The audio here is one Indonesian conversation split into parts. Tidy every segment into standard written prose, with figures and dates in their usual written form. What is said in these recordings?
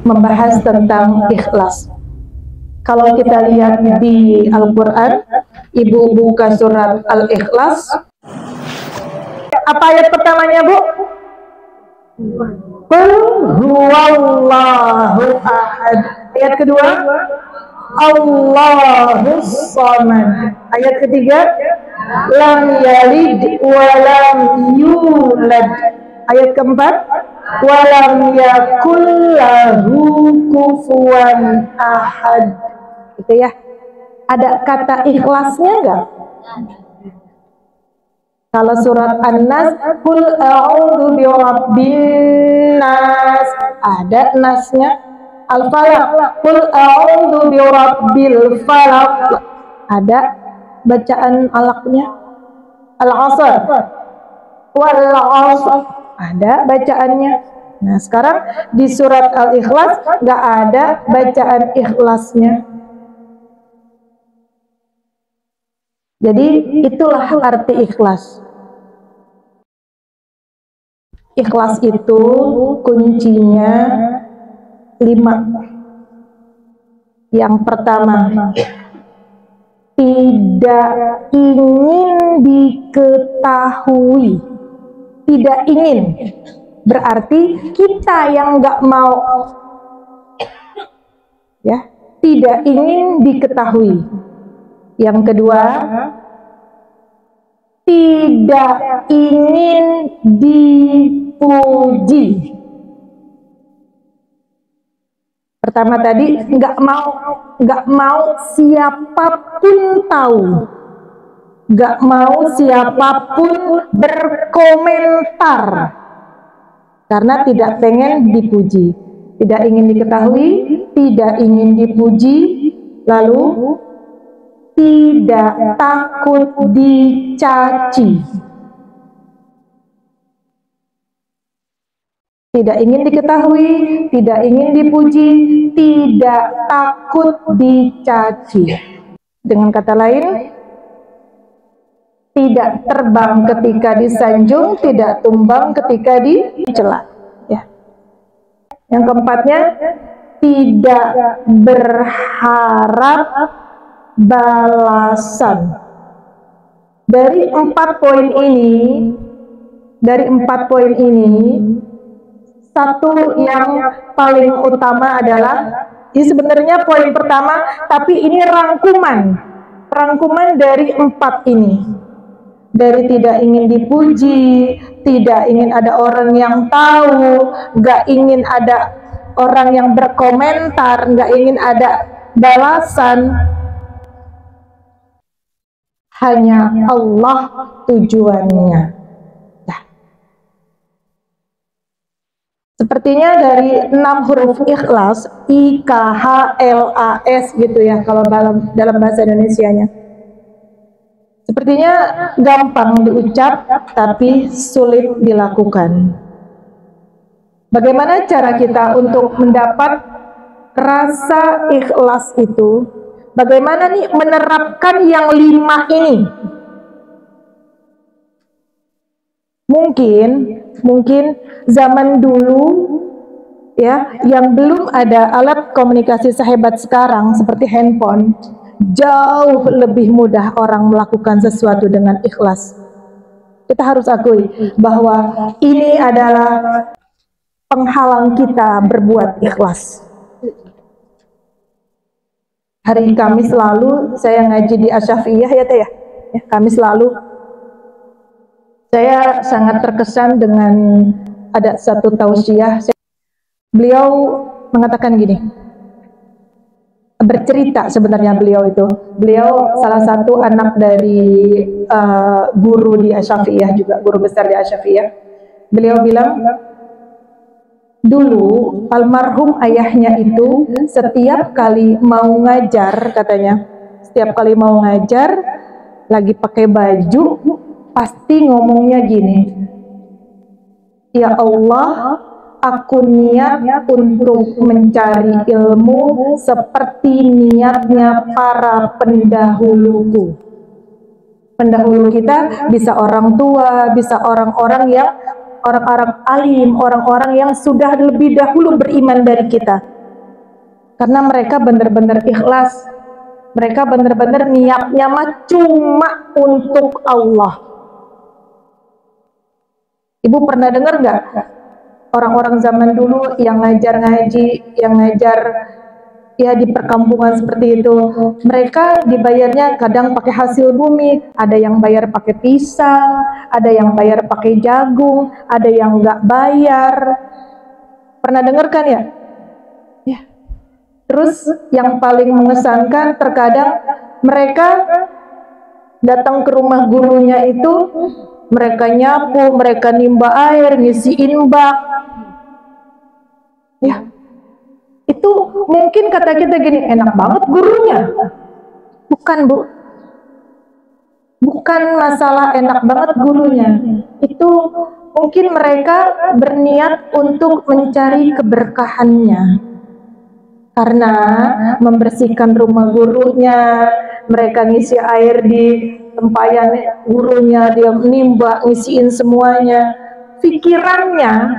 membahas tentang ikhlas. Kalau kita lihat di Al-Quran, Ibu buka surat Al-Ikhlas. Apa ayat pertamanya, Bu? Qul huwallahu ahad. Ayat kedua, Allahus samad. Ayat ketiga, lam yalid wa lam yulad. Ayat keempat, wa lam yakul lahu kufuwan ahad. Gitu ya. Ada kata ikhlasnya enggak? Kalau surat An-Nas, qul a'udzu birabbin nas, ada nasnya. Al-Falaq, qul a'udzu birabbil falaq, ada bacaan alaqnya. Al-'asr, wal 'asr, ada bacaannya. Nah, sekarang di surat Al-Ikhlas enggak ada bacaan ikhlasnya. Jadi itulah arti ikhlas. Ikhlas itu kuncinya 5. Yang pertama, tidak ingin diketahui. Tidak ingin berarti kita yang nggak mau, ya, tidak ingin diketahui. Yang kedua, tidak ingin dipuji. Pertama tadi nggak mau siapapun tahu, nggak mau siapapun berkomentar, karena tidak pengen dipuji, tidak ingin diketahui, tidak ingin dipuji, lalu tidak takut dicaci. Tidak ingin diketahui, tidak ingin dipuji, tidak takut dicaci. Dengan kata lain, tidak terbang ketika disanjung, tidak tumbang ketika dicela. Ya. Yang keempatnya, tidak berharap balasan. Dari 4 poin ini, satu yang paling utama adalah, ini sebenarnya poin pertama, tapi ini rangkuman dari 4 ini. Dari tidak ingin dipuji, tidak ingin ada orang yang tahu, nggak ingin ada orang yang berkomentar, nggak ingin ada balasan. Hanya Allah tujuannya. Nah, sepertinya dari 6 huruf ikhlas, IKHLAS gitu ya kalau dalam bahasa Indonesianya. Sepertinya gampang diucap tapi sulit dilakukan. Bagaimana cara kita untuk mendapat rasa ikhlas itu? Bagaimana nih menerapkan yang 5 ini? Mungkin zaman dulu ya, yang belum ada alat komunikasi sehebat sekarang seperti handphone, jauh lebih mudah orang melakukan sesuatu dengan ikhlas. Kita harus akui bahwa ini adalah penghalang kita berbuat ikhlas. Hari Kamis lalu saya ngaji di Asy-Syafi'iyah ya Teh ya. Kamis lalu saya sangat terkesan dengan ada satu tausiah. Beliau mengatakan gini, bercerita sebenarnya beliau salah satu anak dari guru di Asy-Syafi'iyah juga, guru besar di Asy-Syafi'iyah. Beliau bilang, dulu almarhum ayahnya itu setiap kali mau ngajar, katanya setiap kali mau ngajar lagi pakai baju pasti ngomongnya gini, ya Allah, aku niat untuk mencari ilmu seperti niatnya para pendahuluku. Pendahulu kita bisa orang tua, bisa orang-orang alim, orang-orang yang sudah lebih dahulu beriman dari kita. Karena mereka benar-benar ikhlas, mereka benar-benar niatnya mah cuma untuk Allah. Ibu pernah dengar nggak orang-orang zaman dulu yang ngajar ngaji, yang ngajar ya di perkampungan seperti itu, mereka dibayarnya kadang pakai hasil bumi, ada yang bayar pakai pisang, ada yang bayar pakai jagung, ada yang nggak bayar. Pernah dengar kan ya? Ya. Terus yang paling mengesankan terkadang mereka datang ke rumah gurunya itu, mereka nyapu, mereka nimba air, ngisiin bak. Ya. Itu mungkin kata kita gini, enak banget gurunya. Bukan, Bu. Bukan masalah enak banget gurunya. Itu mungkin mereka berniat untuk mencari keberkahannya. Karena membersihkan rumah gurunya, mereka ngisi air di tempayan gurunya, dia menimba, ngisiin semuanya. Pikirannya,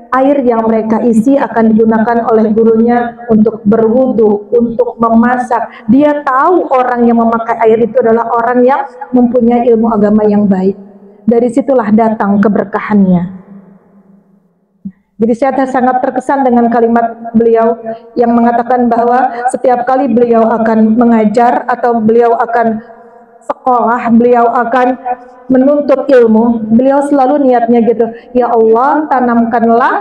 air yang mereka isi akan digunakan oleh gurunya untuk berwudu, untuk memasak. Dia tahu orang yang memakai air itu adalah orang yang mempunyai ilmu agama yang baik. Dari situlah datang keberkahannya. Jadi saya sangat terkesan dengan kalimat beliau yang mengatakan bahwa setiap kali beliau akan mengajar atau beliau akan sekolah, beliau akan menuntut ilmu, beliau selalu niatnya gitu, ya Allah tanamkanlah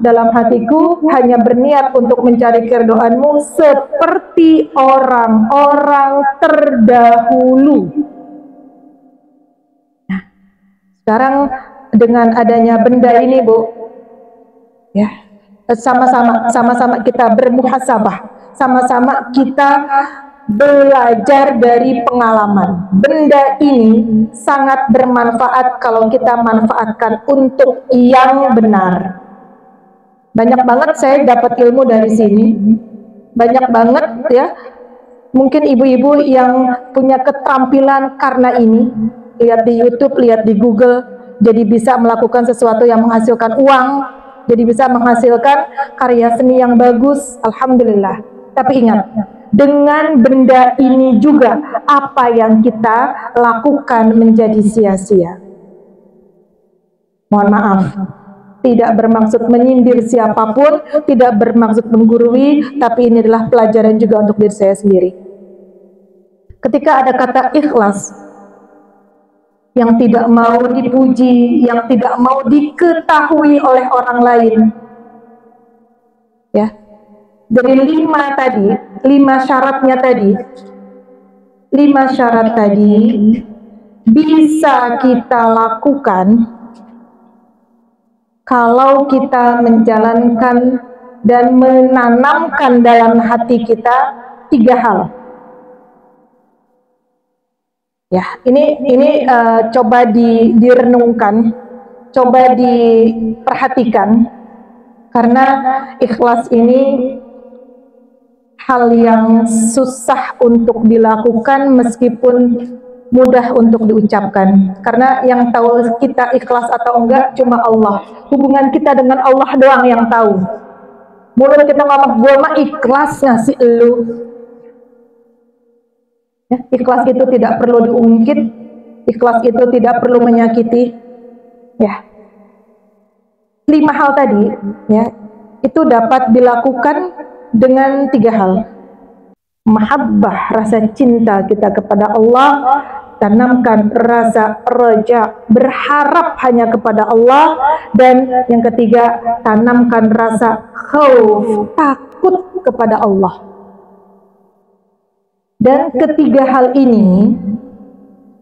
dalam hatiku hanya berniat untuk mencari keridhaan-Mu seperti orang-orang terdahulu. Nah, sekarang dengan adanya benda ini, Bu, ya, sama-sama kita bermuhasabah, sama-sama kita belajar dari pengalaman. Benda ini sangat bermanfaat kalau kita manfaatkan untuk yang benar. Banyak banget saya dapat ilmu dari sini, banyak banget ya, mungkin ibu-ibu yang punya keterampilan karena ini, lihat di YouTube, lihat di Google, jadi bisa melakukan sesuatu yang menghasilkan uang, jadi bisa menghasilkan karya seni yang bagus, alhamdulillah. Tapi ingat, dengan benda ini juga apa yang kita lakukan menjadi sia-sia. Mohon maaf, tidak bermaksud menyindir siapapun, tidak bermaksud menggurui, tapi ini adalah pelajaran juga untuk diri saya sendiri. Ketika ada kata ikhlas, yang tidak mau dipuji, yang tidak mau diketahui oleh orang lain, ya, dari 5 syarat tadi bisa kita lakukan kalau kita menjalankan dan menanamkan dalam hati kita 3 hal. Ya, ini coba direnungkan, coba diperhatikan, karena ikhlas ini hal yang susah untuk dilakukan meskipun mudah untuk diucapkan. Karena yang tahu kita ikhlas atau enggak cuma Allah. Hubungan kita dengan Allah doang yang tahu. Mulut kita ngomong, gue mah ikhlas ngasih elu. Ya, ikhlas itu tidak perlu diungkit, ikhlas itu tidak perlu menyakiti. Ya, 5 hal tadi, ya, itu dapat dilakukan dengan 3 hal. Mahabbah, rasa cinta kita kepada Allah, tanamkan rasa raja, berharap hanya kepada Allah, dan yang ketiga, tanamkan rasa khauf, takut kepada Allah. Dan ketiga hal ini,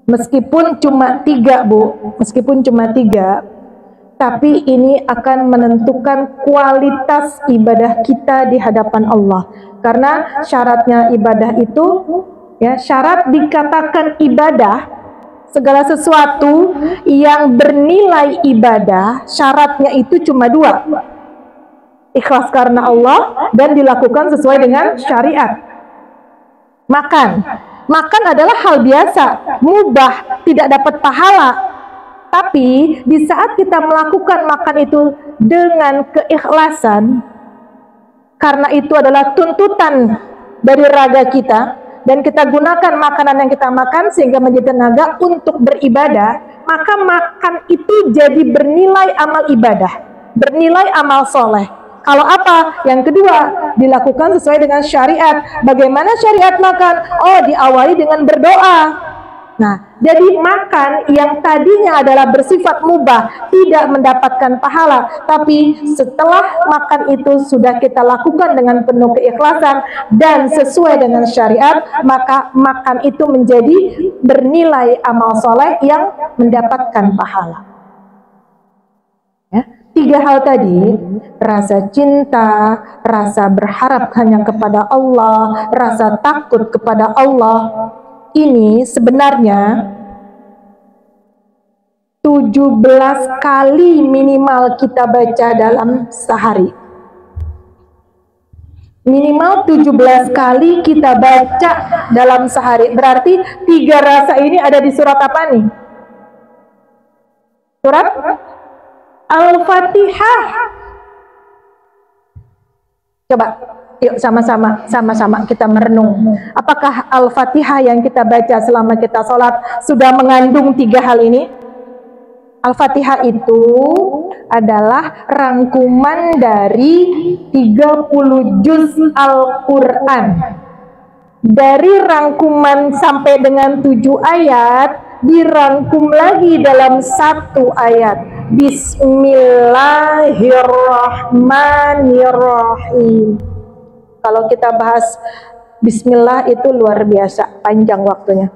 meskipun cuma 3, Bu, meskipun cuma 3, tapi ini akan menentukan kualitas ibadah kita di hadapan Allah. Karena syaratnya ibadah itu, ya, syarat dikatakan ibadah, segala sesuatu yang bernilai ibadah, syaratnya itu cuma 2. Ikhlas karena Allah dan dilakukan sesuai dengan syariat. Makan adalah hal biasa, mubah, tidak dapat pahala. Tapi di saat kita melakukan makan itu dengan keikhlasan, karena itu adalah tuntutan dari raga kita, dan kita gunakan makanan yang kita makan sehingga menjadi tenaga untuk beribadah, maka makan itu jadi bernilai amal ibadah, bernilai amal soleh. Kalau apa? Yang kedua, dilakukan sesuai dengan syariat. Bagaimana syariat makan? Oh, diawali dengan berdoa. Nah, jadi makan yang tadinya adalah bersifat mubah, tidak mendapatkan pahala, tapi setelah makan itu sudah kita lakukan dengan penuh keikhlasan dan sesuai dengan syariat, maka makan itu menjadi bernilai amal soleh yang mendapatkan pahala. Ya, 3 hal tadi, rasa cinta, rasa berharap hanya kepada Allah, rasa takut kepada Allah, ini sebenarnya 17 kali minimal kita baca dalam sehari. Minimal 17 kali kita baca dalam sehari. Berarti 3 rasa ini ada di surat apa nih? Surat Al-Fatihah. Coba, yuk sama-sama kita merenung. Apakah Al-Fatihah yang kita baca selama kita sholat sudah mengandung 3 hal ini? Al-Fatihah itu adalah rangkuman dari 30 juz Al-Quran. Dari rangkuman sampai dengan 7 ayat, dirangkum lagi dalam 1 ayat. Bismillahirrahmanirrahim. Kalau kita bahas Bismillah itu luar biasa, panjang waktunya.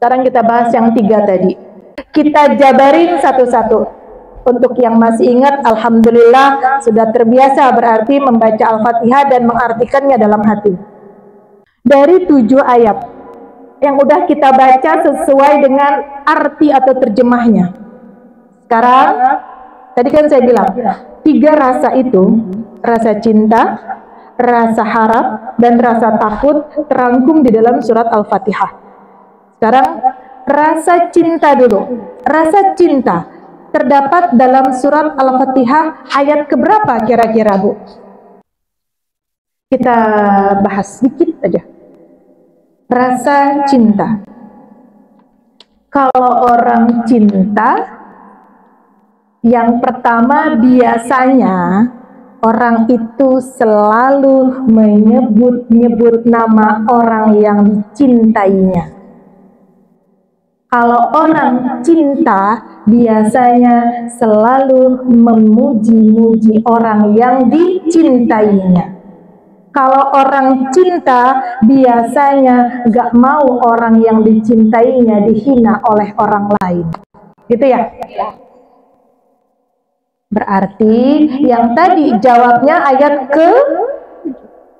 Sekarang kita bahas yang 3 tadi. Kita jabarin satu-satu. Untuk yang masih ingat, alhamdulillah sudah terbiasa berarti membaca Al-Fatihah dan mengartikannya dalam hati. Dari 7 ayat yang udah kita baca sesuai dengan arti atau terjemahnya. Sekarang, tadi kan saya bilang 3 rasa itu, rasa cinta, rasa harap, dan rasa takut terangkum di dalam surat Al-Fatihah. Sekarang rasa cinta dulu. Rasa cinta terdapat dalam surat Al-Fatihah ayat keberapa kira-kira, Bu? Kita bahas sedikit aja. Rasa cinta. Kalau orang cinta, yang pertama biasanya orang itu selalu menyebut-nyebut nama orang yang dicintainya. Kalau orang cinta biasanya selalu memuji-muji orang yang dicintainya. Kalau orang cinta biasanya gak mau orang yang dicintainya dihina oleh orang lain. Gitu ya? Berarti yang tadi jawabnya ayat ke,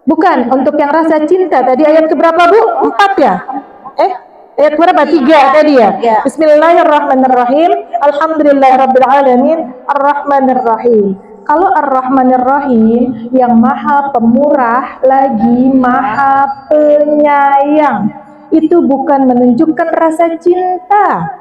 bukan, untuk yang rasa cinta tadi ayat keberapa, Bu? 4 ya? Ayat berapa? 3 tadi ya? Bismillahirrahmanirrahim. Alhamdulillahirrabbilalamin. Ar-Rahmanirrahim. Kalau Ar-Rahmanirrahim, yang maha pemurah lagi maha penyayang, itu bukan menunjukkan rasa cinta.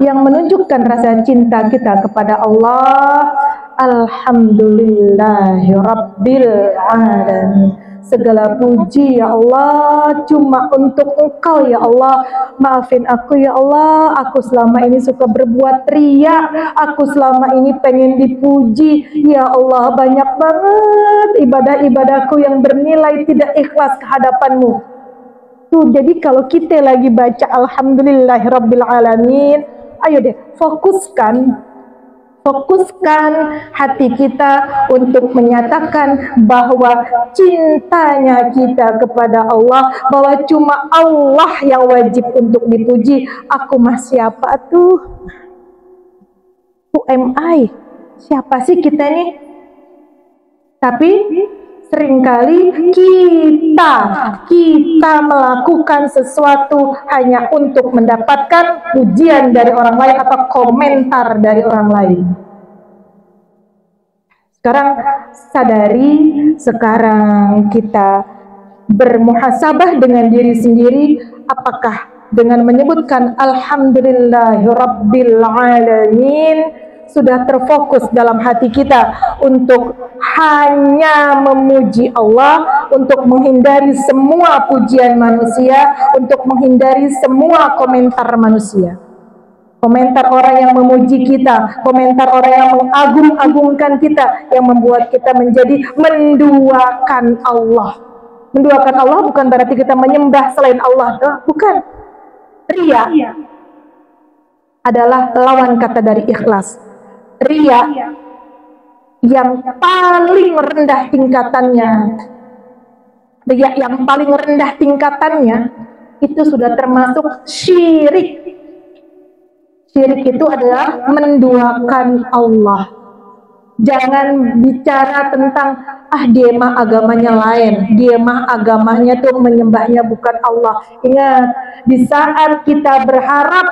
Yang menunjukkan rasa cinta kita kepada Allah, Alhamdulillahirrabbilalamin. Segala puji ya Allah cuma untuk Engkau ya Allah. Maafin aku ya Allah, aku selama ini suka berbuat riya, aku selama ini pengen dipuji ya Allah. Banyak banget ibadah-ibadahku yang bernilai tidak ikhlas kehadapanmu. Tuh, jadi kalau kita lagi baca Alhamdulillahirrabbilalamin, ayo deh fokuskan hati kita untuk menyatakan bahwa cintanya kita kepada Allah, bahwa cuma Allah yang wajib untuk dipuji. Aku mah siapa tuh? Who am I? Siapa sih kita nih? Tapi seringkali kita melakukan sesuatu hanya untuk mendapatkan pujian dari orang lain atau komentar dari orang lain. Sekarang sadari, sekarang kita bermuhasabah dengan diri sendiri, apakah dengan menyebutkan Alhamdulillahirrabbilalamin sudah terfokus dalam hati kita untuk hanya memuji Allah, untuk menghindari semua pujian manusia, untuk menghindari semua komentar manusia. Komentar orang yang memuji kita, komentar orang yang mengagung-agungkan kita, yang membuat kita menjadi menduakan Allah. Menduakan Allah bukan berarti kita menyembah selain Allah, bukan. Ria adalah lawan kata dari ikhlas. Ria yang paling rendah tingkatannya, ria yang paling rendah tingkatannya itu sudah termasuk syirik. Syirik itu adalah menduakan Allah. Jangan bicara tentang dia mah agamanya lain, dia mah agamanya tuh menyembahnya bukan Allah. Ingat, di saat kita berharap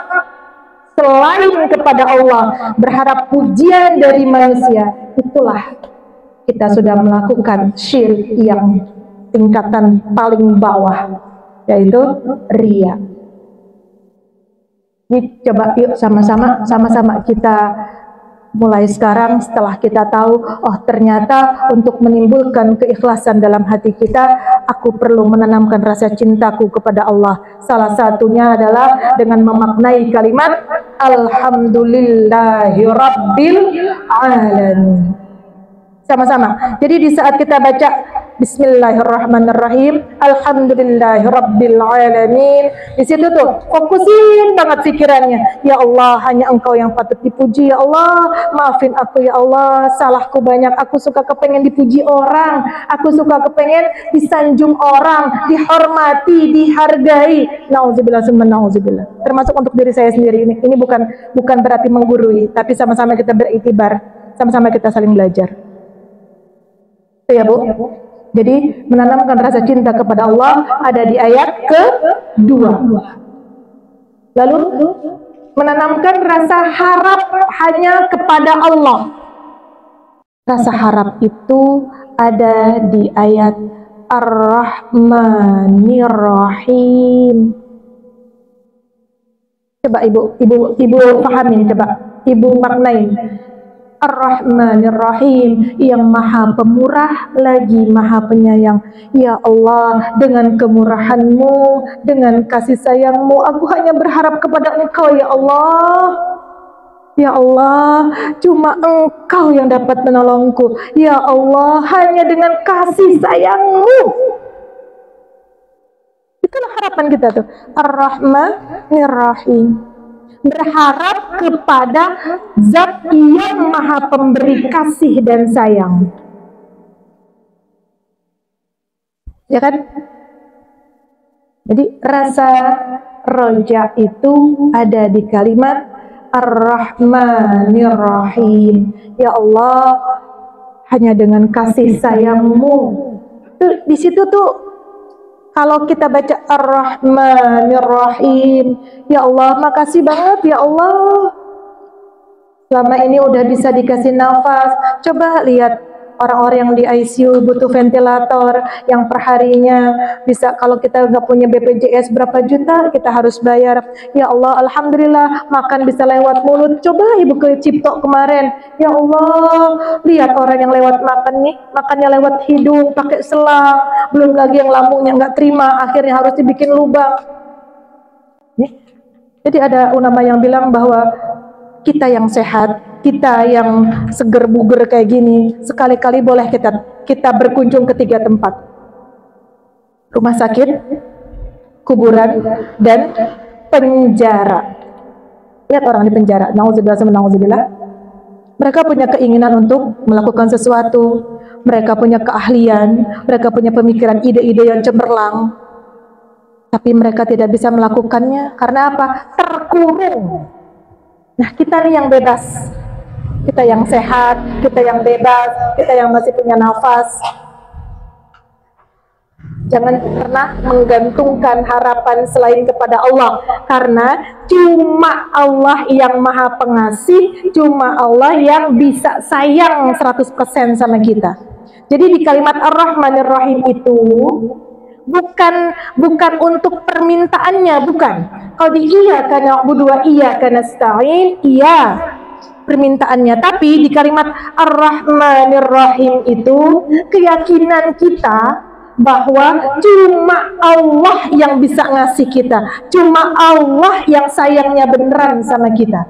selain kepada Allah, berharap pujian dari manusia, itulah kita sudah melakukan syirik yang tingkatan paling bawah, yaitu riya. Ini coba yuk sama-sama kita mulai sekarang, setelah kita tahu, oh ternyata untuk menimbulkan keikhlasan dalam hati kita, aku perlu menanamkan rasa cintaku kepada Allah. Salah satunya adalah dengan memaknai kalimat Alhamdulillahirabbil alamin. Sama-sama. Jadi di saat kita baca Bismillahirrahmanirrahim, Alhamdulillahirabbil alamin, di situ tuh fokusin banget pikirannya. Ya Allah, hanya Engkau yang patut dipuji. Ya Allah, maafin aku ya Allah, salahku banyak. Aku suka kepengen dipuji orang, aku suka kepengen disanjung orang, dihormati, dihargai. Nauzubillah summa nauzubillah. Termasuk untuk diri saya sendiri ini. Ini bukan berarti menggurui, tapi sama-sama kita beriktibar, sama-sama kita saling belajar. Ya Bu, jadi menanamkan rasa cinta kepada Allah ada di ayat kedua. Lalu menanamkan rasa harap hanya kepada Allah. Rasa harap itu ada di ayat Ar-Rahmanir-Rahim. Coba ibu pahamin, coba ibu maknain. Ar-Rahmanir-Rahim, yang maha pemurah lagi maha penyayang. Ya Allah, dengan kemurahan-Mu, dengan kasih sayang-Mu, aku hanya berharap kepada Engkau ya Allah. Ya Allah, cuma Engkau yang dapat menolongku. Ya Allah, hanya dengan kasih sayang-Mu. Itulah harapan kita tuh. Ar-Rahmanir-Rahim. Berharap kepada Zat yang maha pemberi kasih dan sayang. Ya kan? Jadi rasa roja itu ada di kalimat Ar-Rahmanir-Rahim. Ya Allah, hanya dengan kasih sayang-Mu. Di situ tuh kalau kita baca Ar-Rahmanir-Rahim, ya Allah, makasih banget ya Allah. Selama ini udah bisa dikasih nafas. Coba lihat orang-orang yang di ICU butuh ventilator, yang perharinya bisa, kalau kita nggak punya BPJS berapa juta kita harus bayar. Ya Allah, alhamdulillah makan bisa lewat mulut. Coba Ibu ke Cipto kemarin, ya Allah, lihat orang yang lewat makan nih, makannya lewat hidung pakai selang, belum lagi yang lambungnya nggak terima, akhirnya harus dibikin lubang. Jadi ada ulama yang bilang bahwa kita yang sehat, kita yang seger buger kayak gini, sekali-kali boleh kita berkunjung ke 3 tempat: rumah sakit, kuburan, dan penjara. Lihat orang di penjara, nauzubillah. Mereka punya keinginan untuk melakukan sesuatu, mereka punya keahlian, mereka punya pemikiran, ide-ide yang cemerlang, tapi mereka tidak bisa melakukannya karena apa? Terkurung. Nah, kita nih yang bebas, kita yang sehat, kita yang bebas, kita yang masih punya nafas. Jangan pernah menggantungkan harapan selain kepada Allah, karena cuma Allah yang maha pengasih, cuma Allah yang bisa sayang 100% sama kita. Jadi di kalimat Ar-Rahmanir-Rahim itu bukan untuk permintaannya, bukan. Kalau di iyyaka na'budu wa iyyaka nasta'in, iya, permintaannya. Tapi di kalimat Ar-Rahmanir Rahim itu keyakinan kita bahwa cuma Allah yang bisa ngasih kita, cuma Allah yang sayangnya beneran sama kita.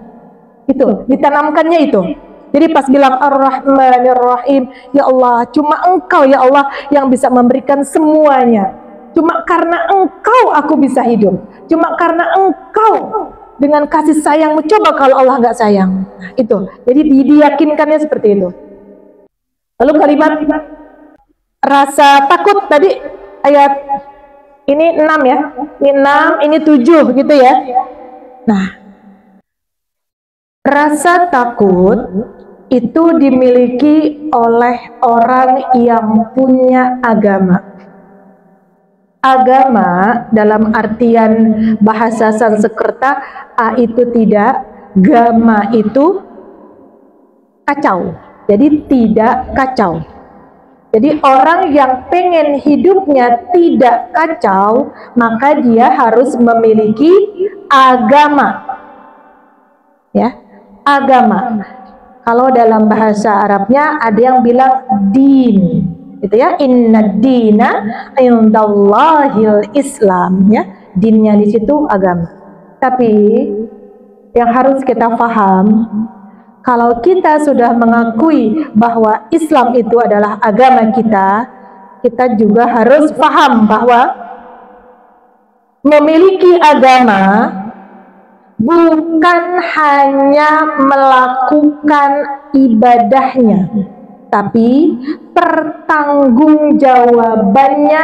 Itu ditanamkannya itu. Jadi pas bilang Ar-Rahmanir Rahim, ya Allah, cuma Engkau ya Allah yang bisa memberikan semuanya. Cuma karena Engkau aku bisa hidup. Cuma karena Engkau dengan kasih sayangmu. Coba kalau Allah nggak sayang. Itu. Jadi diyakinkannya seperti itu. Lalu kalimat rasa takut tadi ayat ini 6 ya. Ini 6, ini 7 gitu ya. Nah, rasa takut itu dimiliki oleh orang yang punya agama. Agama dalam artian bahasa Sanskerta, a itu tidak, gama itu kacau. Jadi tidak kacau. Jadi orang yang pengen hidupnya tidak kacau, maka dia harus memiliki agama. Ya, agama. Kalau dalam bahasa Arabnya ada yang bilang din, gitu ya. Inna dina indallahil Islam, ya. Dinnya di situ agama. Tapi yang harus kita paham, kalau kita sudah mengakui bahwa Islam itu adalah agama kita, kita juga harus paham bahwa memiliki agama bukan hanya melakukan ibadahnya, tapi pertanggungjawabannya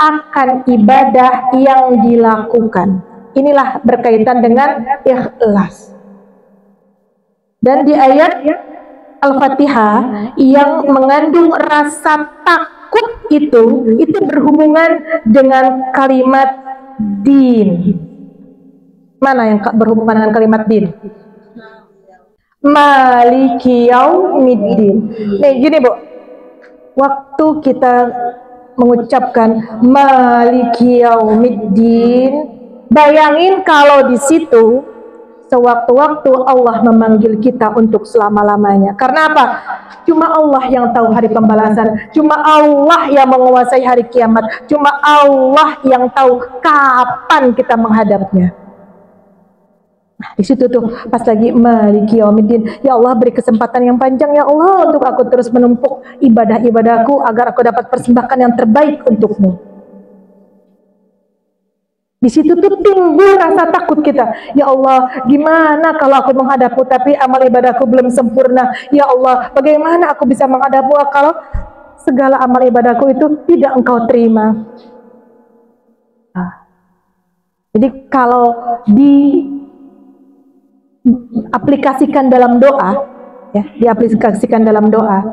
akan ibadah yang dilakukan. Inilah berkaitan dengan ikhlas. Dan di ayat Al-Fatihah yang mengandung rasa takut itu berhubungan dengan kalimat din. Mana yang berhubungan dengan kalimat din? Maliki yaumiddin. Nih gini Bu, waktu kita mengucapkan Maliki yaumiddin, bayangin kalau di situ sewaktu-waktu Allah memanggil kita untuk selama-lamanya. Karena apa? Cuma Allah yang tahu hari pembalasan. Cuma Allah yang menguasai hari kiamat. Cuma Allah yang tahu kapan kita menghadapnya. Nah, di situ tuh pas lagi Maliki yaumiddin, ya Allah beri kesempatan yang panjang ya Allah untuk aku terus menumpuk ibadah-ibadahku agar aku dapat persembahkan yang terbaik untukmu. Di situ tuh timbul rasa takut kita. Ya Allah, gimana kalau aku menghadapmu tapi amal ibadahku belum sempurna? Ya Allah, bagaimana aku bisa menghadapmu kalau segala amal ibadahku itu tidak Engkau terima? Nah, jadi kalau diaplikasikan dalam doa, ya, diaplikasikan dalam doa.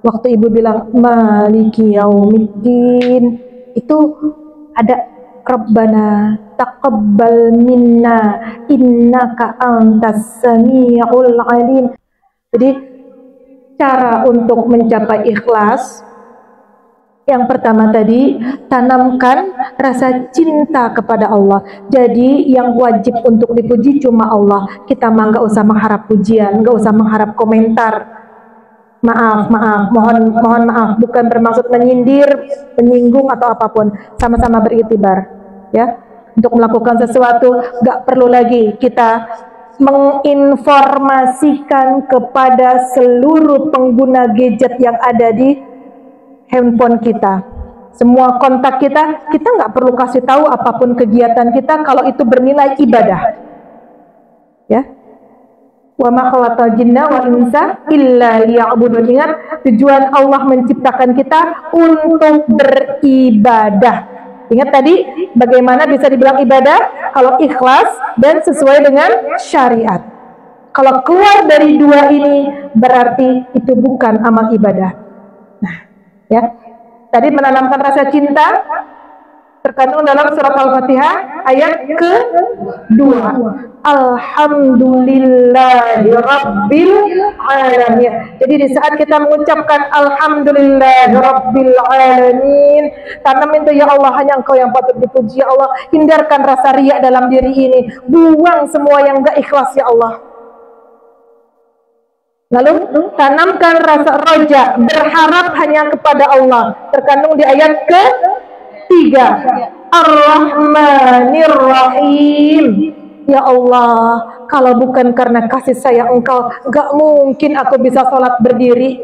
Waktu Ibu bilang Maliki yaumiddin, itu ada Rabbana taqabbal minna innaka antas samiul alim. Jadi cara untuk mencapai ikhlas yang pertama tadi, tanamkan rasa cinta kepada Allah. Jadi yang wajib untuk dipuji cuma Allah. Kita mah nggak usah mengharap pujian, nggak usah mengharap komentar. Maaf, mohon maaf, bukan bermaksud menyindir, menyinggung atau apapun. Sama-sama beriktibar, ya. Untuk melakukan sesuatu, nggak perlu lagi kita menginformasikan kepada seluruh pengguna gadget yang ada di handphone kita. Semua kontak kita nggak perlu kasih tahu apapun kegiatan kita kalau itu bernilai ibadah, ya. Wa ma khalaqal jinna wal insa illa liya'budun. Ingat, tujuan Allah menciptakan kita untuk beribadah. Ingat tadi bagaimana bisa dibilang ibadah? Kalau ikhlas dan sesuai dengan syariat. Kalau keluar dari dua ini berarti itu bukan amal ibadah. Nah, ya. Tadi menanamkan rasa cinta terkandung dalam surat Al-Fatihah ayat ke-2. Alhamdulillahi Rabbil Alamin. Jadi di saat kita mengucapkan Alhamdulillahi Rabbil Alamin, tanam itu ya Allah hanya Engkau yang patut dipuji ya Allah. Hindarkan rasa riya dalam diri ini. Buang semua yang gak ikhlas ya Allah. Lalu tanamkan rasa roja, berharap hanya kepada Allah, terkandung di ayat ke-3. Ar-Rahmanir Rahim. Ya Allah, kalau bukan karena kasih sayang Engkau, gak mungkin aku bisa sholat berdiri.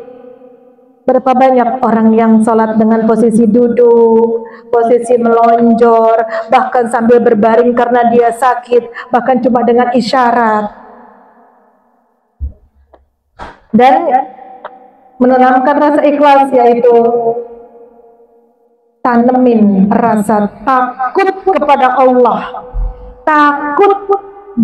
Berapa banyak orang yang sholat dengan posisi duduk, posisi melonjor, bahkan sambil berbaring karena dia sakit, bahkan cuma dengan isyarat. Dan menanamkan rasa ikhlas, yaitu tanemin rasa takut kepada Allah. Takut,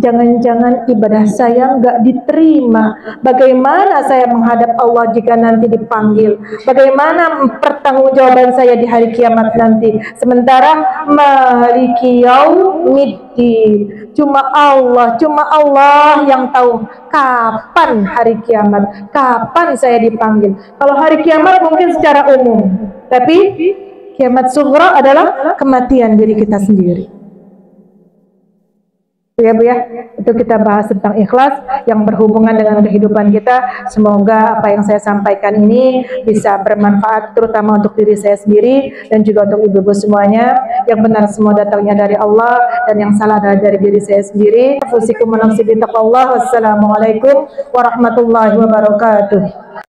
jangan-jangan ibadah saya nggak diterima. Bagaimana saya menghadap Allah jika nanti dipanggil? Bagaimana pertanggungjawaban saya di hari kiamat nanti? Sementara Maliki Yaumiddin, cuma Allah yang tahu kapan hari kiamat, kapan saya dipanggil. Kalau hari kiamat mungkin secara umum, tapi kiamat sughra adalah kematian diri kita sendiri. Ya Bu ya, itu kita bahas tentang ikhlas yang berhubungan dengan kehidupan kita. Semoga apa yang saya sampaikan ini bisa bermanfaat terutama untuk diri saya sendiri dan juga untuk ibu-ibu semuanya. Yang benar semua datangnya dari Allah dan yang salah adalah dari diri saya sendiri. Wassalamualaikum warahmatullahi wabarakatuh.